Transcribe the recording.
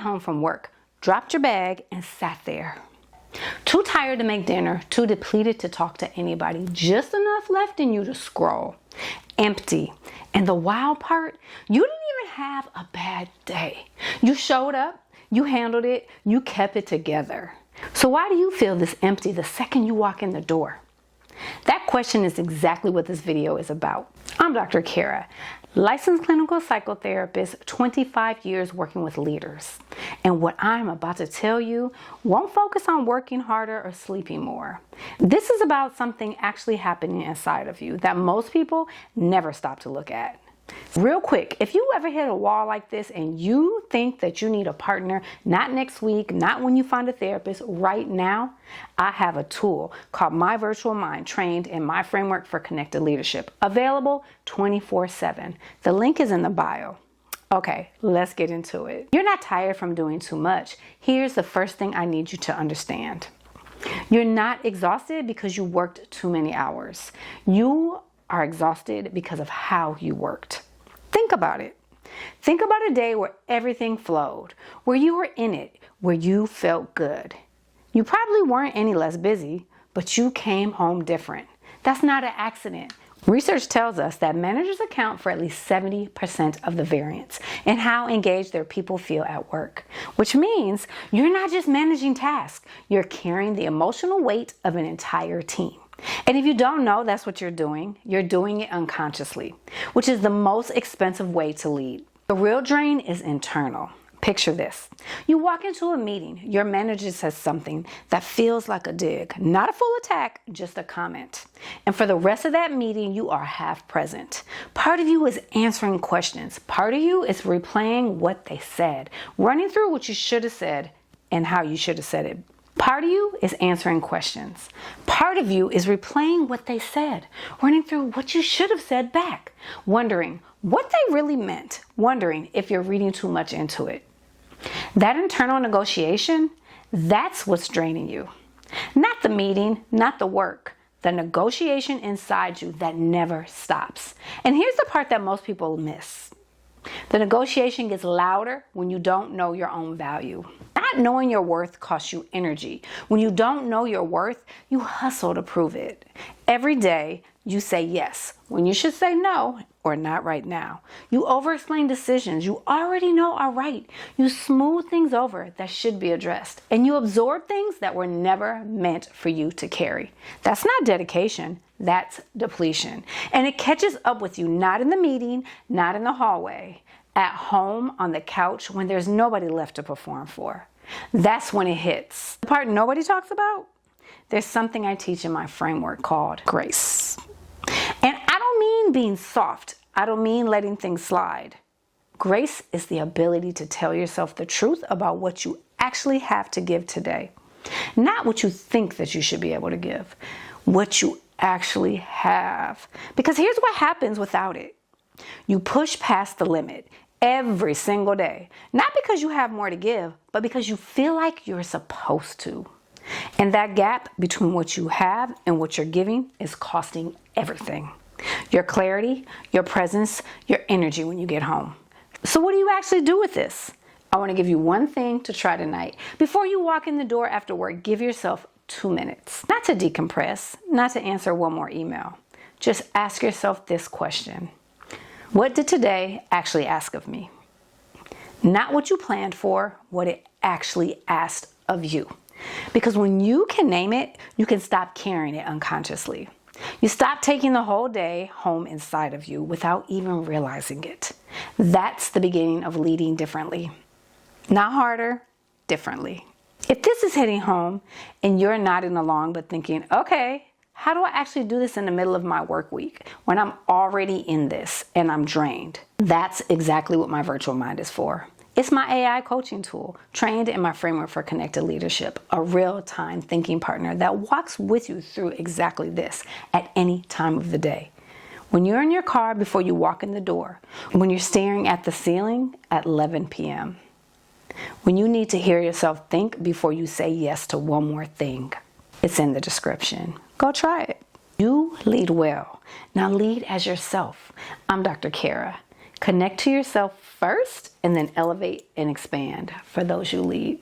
home from work, dropped your bag, and sat there. Too tired to make dinner, too depleted to talk to anybody, just enough left in you to scroll. Empty. And the wild part, you didn't even have a bad day. You showed up, you handled it, you kept it together. So why do you feel this empty the second you walk in the door? That question is exactly what this video is about. I'm Dr. Cara, licensed clinical psychotherapist, 25 years working with leaders. And what I'm about to tell you won't focus on working harder or sleeping more. This is about something actually happening inside of you that most people never stop to look at. Real quick, if you ever hit a wall like this and you think that you need a partner, not next week, not when you find a therapist, right now, I have a tool called My Virtual Mind, trained in my framework for connected leadership, available 24/7. The link is in the bio. Okay, let's get into it. You're not tired from doing too much. Here's the first thing I need you to understand. You're not exhausted because you worked too many hours. You are exhausted because of how you worked. Think about it. Think about a day where everything flowed, where you were in it, where you felt good. You probably weren't any less busy, but you came home different. That's not an accident. Research tells us that managers account for at least 70% of the variance in how engaged their people feel at work, which means you're not just managing tasks, you're carrying the emotional weight of an entire team. And if you don't know that's what you're doing it unconsciously, which is the most expensive way to lead. The real drain is internal. Picture this. You walk into a meeting, your manager says something that feels like a dig, not a full attack, just a comment. And for the rest of that meeting, you are half present. Part of you is answering questions. Part of you is replaying what they said, running through what you should have said and how you should have said it. Part of you is answering questions. Part of you is replaying what they said, running through what you should have said back, wondering what they really meant, wondering if you're reading too much into it. That internal negotiation, that's what's draining you. Not the meeting, not the work, the negotiation inside you that never stops. And here's the part that most people miss. The negotiation gets louder when you don't know your own value. Not knowing your worth costs you energy. When you don't know your worth, you hustle to prove it. Every day, you say yes when you should say no or not right now. You over-explain decisions you already know are right. You smooth things over that should be addressed. And you absorb things that were never meant for you to carry. That's not dedication. That's depletion. And it catches up with you, not in the meeting, not in the hallway, at home, on the couch, when there's nobody left to perform for. That's when it hits. The part nobody talks about? There's something I teach in my framework called grace. And I don't mean being soft. I don't mean letting things slide. Grace is the ability to tell yourself the truth about what you actually have to give today. Not what you think that you should be able to give. What you actually have. Because here's what happens without it. You push past the limit every single day. Not because you have more to give, but because you feel like you're supposed to. And that gap between what you have and what you're giving is costing everything. Your clarity, your presence, your energy when you get home. So what do you actually do with this? I want to give you one thing to try tonight. Before you walk in the door after work, give yourself 2 minutes. Not to decompress, not to answer one more email. Just ask yourself this question. What did today actually ask of me? Not what you planned for, what it actually asked of you. Because when you can name it, you can stop carrying it unconsciously. You stop taking the whole day home inside of you without even realizing it. That's the beginning of leading differently. Not harder, differently. If this is hitting home and you're nodding along but thinking, okay, how do I actually do this in the middle of my work week when I'm already in this and I'm drained? That's exactly what my virtual mind is for. It's my AI coaching tool, trained in my framework for connected leadership, a real-time thinking partner that walks with you through exactly this at any time of the day. When you're in your car before you walk in the door, when you're staring at the ceiling at 11 p.m., when you need to hear yourself think before you say yes to one more thing, it's in the description. Go try it. You lead well. Now lead as yourself. I'm Dr. Cara, Connect to yourself first and then elevate and expand for those you lead.